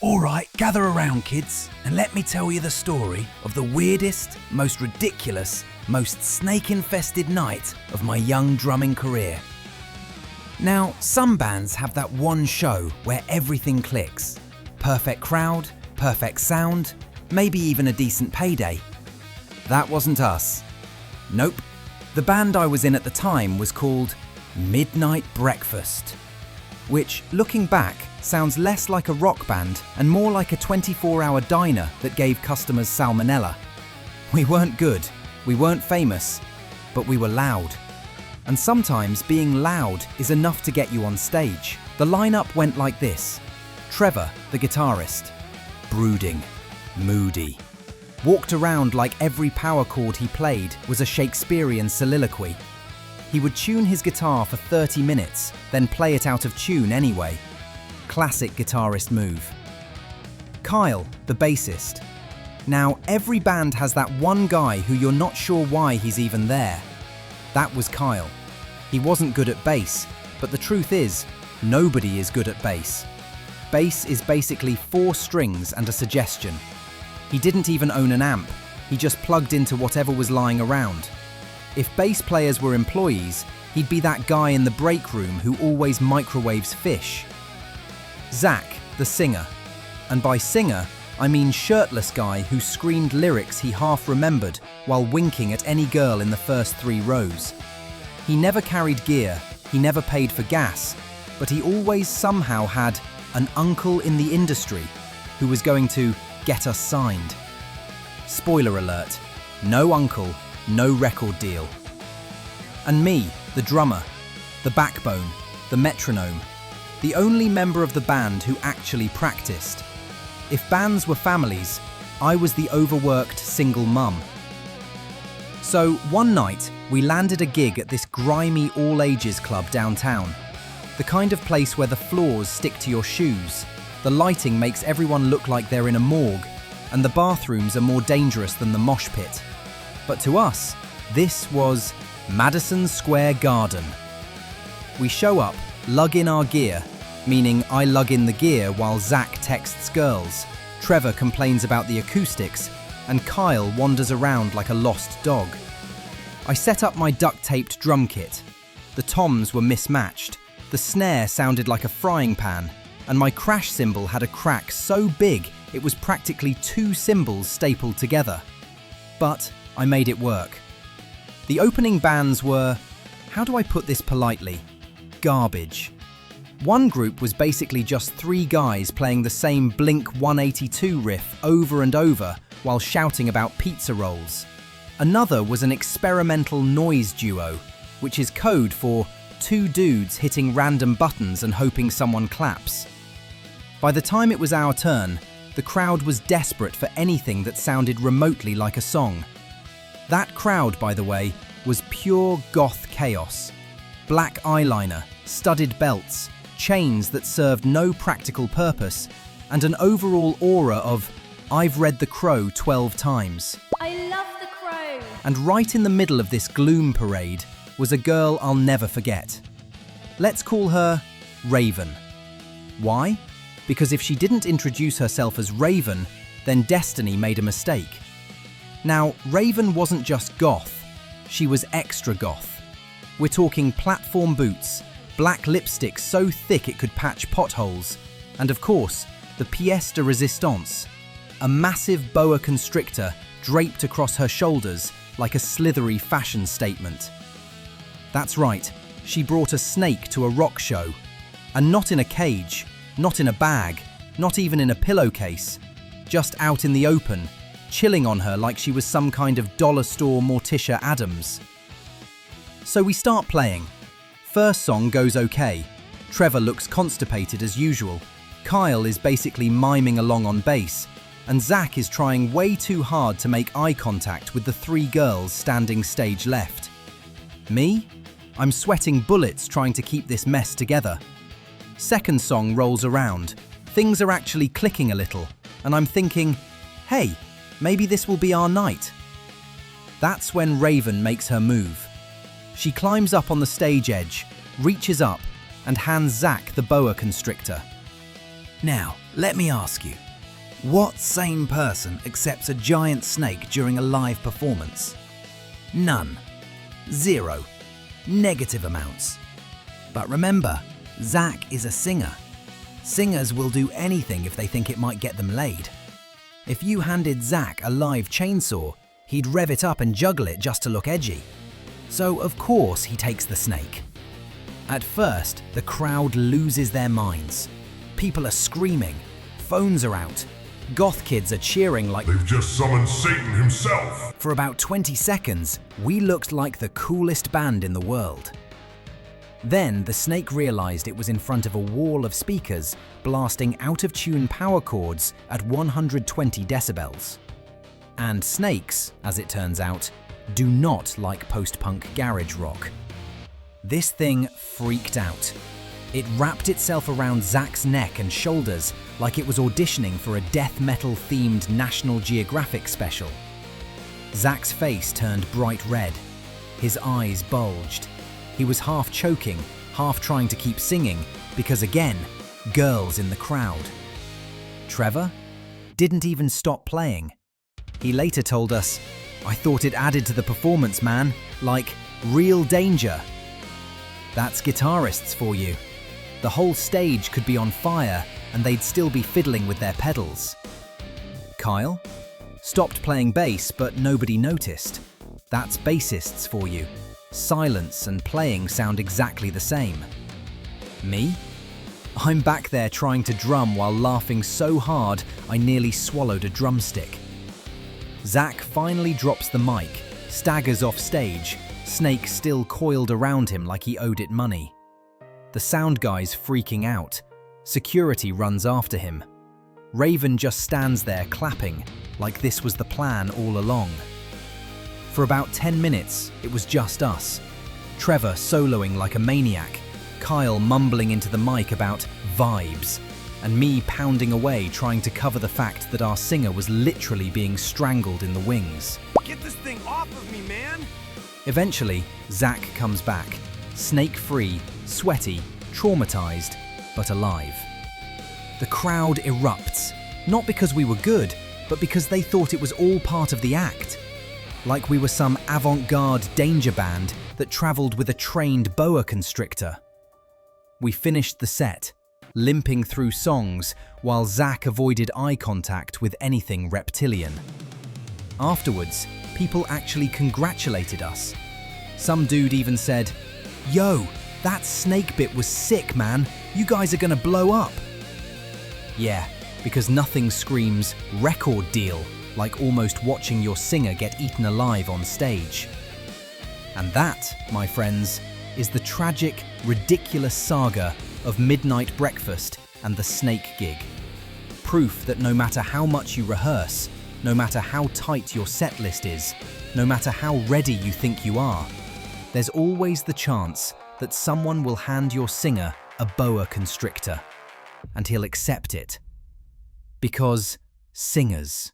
All right, gather around, kids, and let me tell you the story of the weirdest, most ridiculous, most snake-infested night of my young drumming career. Now, some bands have that one show where everything clicks. Perfect crowd, perfect sound, maybe even a decent payday. That wasn't us. Nope. The band I was in at the time was called Midnight Breakfast, which, looking back, sounds less like a rock band and more like a 24-hour diner that gave customers salmonella. We weren't good, we weren't famous, but we were loud. And sometimes being loud is enough to get you on stage. The lineup went like this. Trevor, the guitarist, brooding, moody, walked around like every power chord he played was a Shakespearean soliloquy. He would tune his guitar for 30 minutes, then play it out of tune anyway. Classic guitarist move. Kyle, the bassist. Now, every band has that one guy who you're not sure why he's even there. That was Kyle. He wasn't good at bass, but the truth is, nobody is good at bass. Bass is basically 4 strings and a suggestion. He didn't even own an amp, he just plugged into whatever was lying around. If bass players were employees, he'd be that guy in the break room who always microwaves fish. Zach, the singer. And by singer, I mean shirtless guy who screamed lyrics he half remembered while winking at any girl in the first 3 rows. He never carried gear, he never paid for gas, but he always somehow had an uncle in the industry who was going to get us signed. Spoiler alert, no uncle, no record deal. And me, the drummer, the backbone, the metronome, the only member of the band who actually practiced. If bands were families, I was the overworked single mum. So one night, we landed a gig at this grimy all-ages club downtown. The kind of place where the floors stick to your shoes, the lighting makes everyone look like they're in a morgue, and the bathrooms are more dangerous than the mosh pit. But to us, this was Madison Square Garden. We show up, lug in our gear, meaning I lug in the gear while Zach texts girls, Trevor complains about the acoustics, and Kyle wanders around like a lost dog. I set up my duct-taped drum kit. The toms were mismatched, the snare sounded like a frying pan, and my crash cymbal had a crack so big it was practically 2 cymbals stapled together. But I made it work. The opening bands were, how do I put this politely, garbage. One group was basically just 3 guys playing the same Blink-182 riff over and over while shouting about pizza rolls. Another was an experimental noise duo, which is code for 2 dudes hitting random buttons and hoping someone claps. By the time it was our turn, the crowd was desperate for anything that sounded remotely like a song. That crowd, by the way, was pure goth chaos. Black eyeliner, studded belts, chains that served no practical purpose, and an overall aura of, I've read The Crow 12 times. I love The Crow! And right in the middle of this gloom parade was a girl I'll never forget. Let's call her Raven. Why? Because if she didn't introduce herself as Raven, then Destiny made a mistake. Now, Raven wasn't just goth, she was extra goth. We're talking platform boots, black lipstick so thick it could patch potholes, and of course, the pièce de résistance, a massive boa constrictor draped across her shoulders like a slithery fashion statement. That's right, she brought a snake to a rock show, and not in a cage, not in a bag, not even in a pillowcase, just out in the open, chilling on her like she was some kind of dollar store Morticia Addams. So we start playing. First song goes okay. Trevor looks constipated as usual. Kyle is basically miming along on bass, and Zach is trying way too hard to make eye contact with the 3 girls standing stage left. Me? I'm sweating bullets trying to keep this mess together. Second song rolls around. Things are actually clicking a little, and I'm thinking, hey, maybe this will be our night. That's when Raven makes her move. She climbs up on the stage edge, reaches up, and hands Zach the boa constrictor. Now, let me ask you, what sane person accepts a giant snake during a live performance? None. Zero. Negative amounts. But remember, Zach is a singer. Singers will do anything if they think it might get them laid. If you handed Zach a live chainsaw, he'd rev it up and juggle it just to look edgy. So of course he takes the snake. At first, the crowd loses their minds. People are screaming, phones are out, goth kids are cheering like they've just summoned Satan himself. For about 20 seconds, we looked like the coolest band in the world. Then the snake realized it was in front of a wall of speakers blasting out-of-tune power chords at 120 decibels. And snakes, as it turns out, do not like post-punk garage rock. This thing freaked out. It wrapped itself around Zach's neck and shoulders like it was auditioning for a death metal themed National Geographic special. Zach's face turned bright red. His eyes bulged. He was half choking, half trying to keep singing, because again, girls in the crowd. Trevor didn't even stop playing. He later told us, "I thought it added to the performance, man, like real danger." That's guitarists for you. The whole stage could be on fire and they'd still be fiddling with their pedals. Kyle stopped playing bass, but nobody noticed. That's bassists for you. Silence and playing sound exactly the same. Me? I'm back there trying to drum while laughing so hard I nearly swallowed a drumstick. Zach finally drops the mic, staggers off stage, Snake still coiled around him like he owed it money. The sound guy's freaking out. Security runs after him. Raven just stands there clapping, like this was the plan all along. For about 10 minutes, it was just us. Trevor soloing like a maniac, Kyle mumbling into the mic about vibes, and me pounding away trying to cover the fact that our singer was literally being strangled in the wings. Get this thing off of me, man! Eventually, Zach comes back, snake-free, sweaty, traumatized, but alive. The crowd erupts, not because we were good, but because they thought it was all part of the act. Like we were some avant-garde danger band that traveled with a trained boa constrictor. We finished the set, limping through songs while Zach avoided eye contact with anything reptilian. Afterwards, people actually congratulated us. Some dude even said, "Yo, that snake bit was sick, man. You guys are gonna blow up." Yeah, because nothing screams record deal like almost watching your singer get eaten alive on stage. And that, my friends, is the tragic, ridiculous saga of Midnight Breakfast and the Snake gig. Proof that no matter how much you rehearse, no matter how tight your set list is, no matter how ready you think you are, there's always the chance that someone will hand your singer a boa constrictor, and he'll accept it. Because singers